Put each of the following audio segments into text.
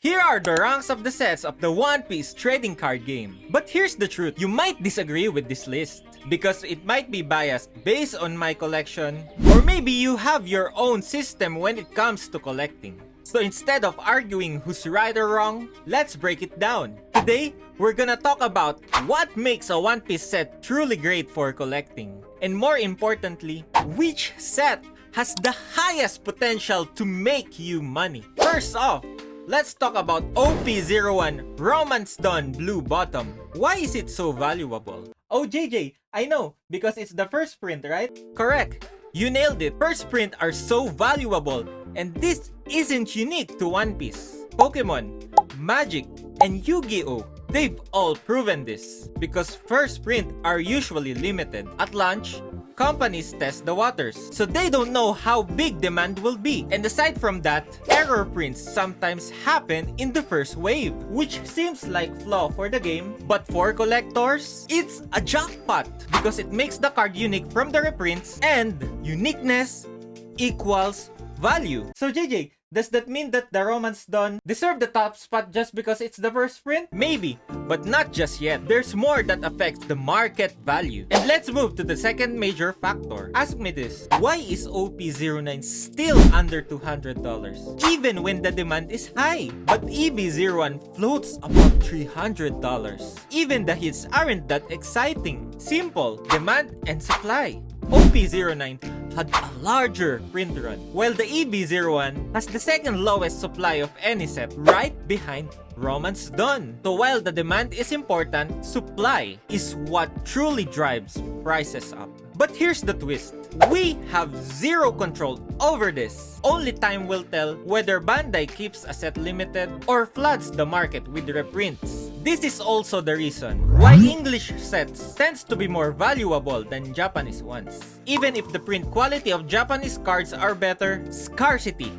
Here are the ranks of the sets of the One Piece trading card game. But here's the truth, you might disagree with this list because it might be biased based on my collection, or maybe you have your own system when it comes to collecting. So instead of arguing who's right or wrong, let's break it down. Today, we're gonna talk about what makes a One Piece set truly great for collecting. And more importantly, which set has the highest potential to make you money. First off, let's talk about OP01 Romance Dawn Blue Bottom. Why is it so valuable? Oh JJ, I know, because it's the first print, right? Correct. You nailed it. First print are so valuable, and this isn't unique to One Piece. Pokemon, Magic, and Yu-Gi-Oh! They've all proven this because first print are usually limited. At launch, companies test the waters, so they don't know how big demand will be. And aside from that, error prints sometimes happen in the first wave, which seems like flaw for the game, but for collectors, it's a jackpot because it makes the card unique from the reprints, and uniqueness equals value. So JJ, does that mean that the Romance Dawn deserve the top spot just because it's the first print? Maybe, but not just yet. There's more that affects the market value. And let's move to the second major factor. Ask me this, why is OP09 still under $200? Even when the demand is high. But EB01 floats about $300. Even the hits aren't that exciting. Simple, demand and supply. OP09 had a larger print run, while the EB01 has the second lowest supply of any set, right behind Romance Dawn. So while the demand is important, supply is what truly drives prices up. But here's the twist. We have zero control over this. Only time will tell whether Bandai keeps a set limited or floods the market with reprints. This is also the reason why English sets tends to be more valuable than Japanese ones. Even if the print quality of Japanese cards are better, scarcity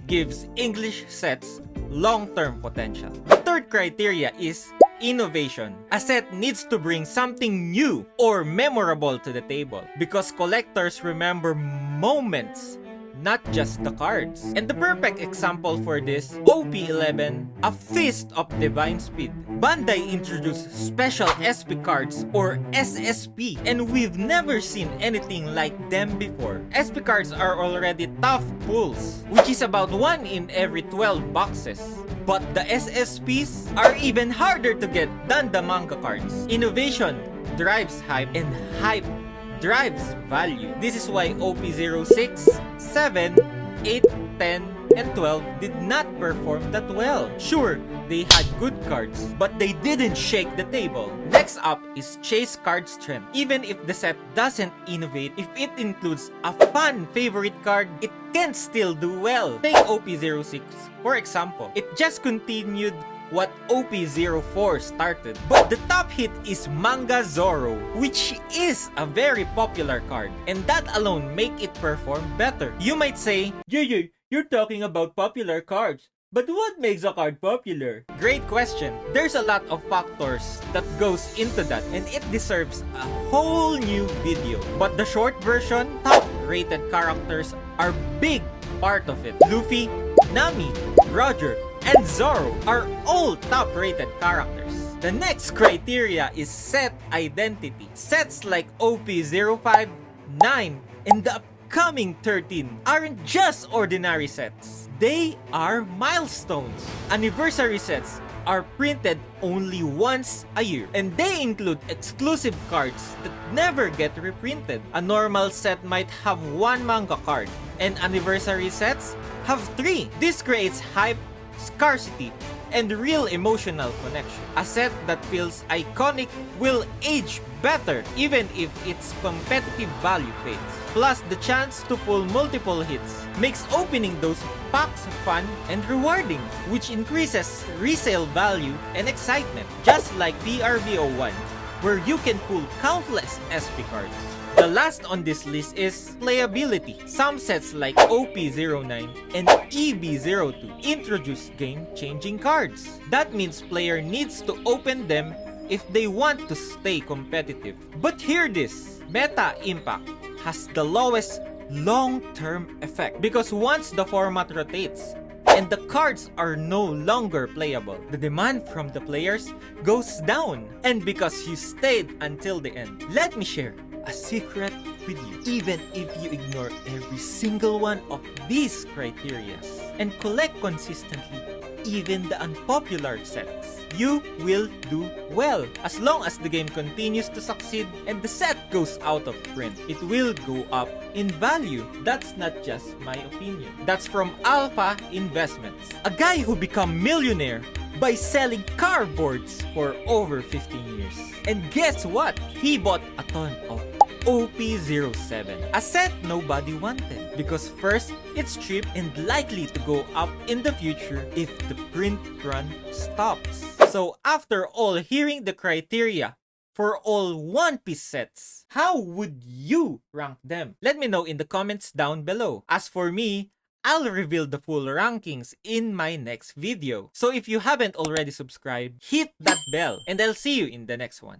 gives English sets long-term potential. The third criteria is innovation. A set needs to bring something new or memorable to the table because collectors remember moments, not just the cards. And the perfect example for this, OP11, a Fist of Divine Speed. Bandai introduced special SP cards or SSP, and we've never seen anything like them before. SP cards are already tough pulls, which is about 1 in every 12 boxes. But the SSPs are even harder to get than the manga cards. Innovation drives hype, and hype drives value. This is why OP06, 7, 8, 10, and 12 did not perform that well. Sure, they had good cards, but they didn't shake the table. Next up is chase card strength. Even if the set doesn't innovate, if it includes a fun favorite card, it can still do well. Take OP06, for example. It just continued what OP04 started. But the top hit is Manga Zoro, which is a very popular card, and that alone make it perform better. You might say, JJ, you're talking about popular cards, but what makes a card popular? Great question. There's a lot of factors that goes into that, and it deserves a whole new video. But the short version, top rated characters are big part of it. Luffy, Nami, Roger, and Zoro are all top-rated characters. The next criteria is set identity. Sets like OP05, 9, and the upcoming 13 aren't just ordinary sets. They are milestones. Anniversary sets are printed only once a year, and they include exclusive cards that never get reprinted. A normal set might have 1 manga card, and anniversary sets have 3. This creates hype, scarcity, and real emotional connection. A set that feels iconic will age better even if its competitive value fades. Plus, the chance to pull multiple hits makes opening those packs fun and rewarding, which increases resale value and excitement, just like PRV01, where you can pull countless SP cards. The last on this list is playability. Some sets like OP09 and EB02 introduce game-changing cards. That means player needs to open them if they want to stay competitive. But hear this, meta impact has the lowest long-term effect because once the format rotates and the cards are no longer playable. The demand from the players goes down. And because you stayed until the end, let me share a secret with you. Even if you ignore every single one of these criteria and collect consistently even the unpopular sets, you will do well. As long as the game continues to succeed and the set goes out of print, it will go up in value. That's not just my opinion. That's from Alpha Investments, a guy who became millionaire by selling cardboards for over 15 years. And guess what? He bought a ton of OP07, a set nobody wanted, because first, it's cheap and likely to go up in the future if the print run stops. So after all hearing the criteria for all One Piece sets, how would you rank them? Let me know in the comments down below. As for me, I'll reveal the full rankings in my next video. So if you haven't already subscribed, hit that bell and I'll see you in the next one.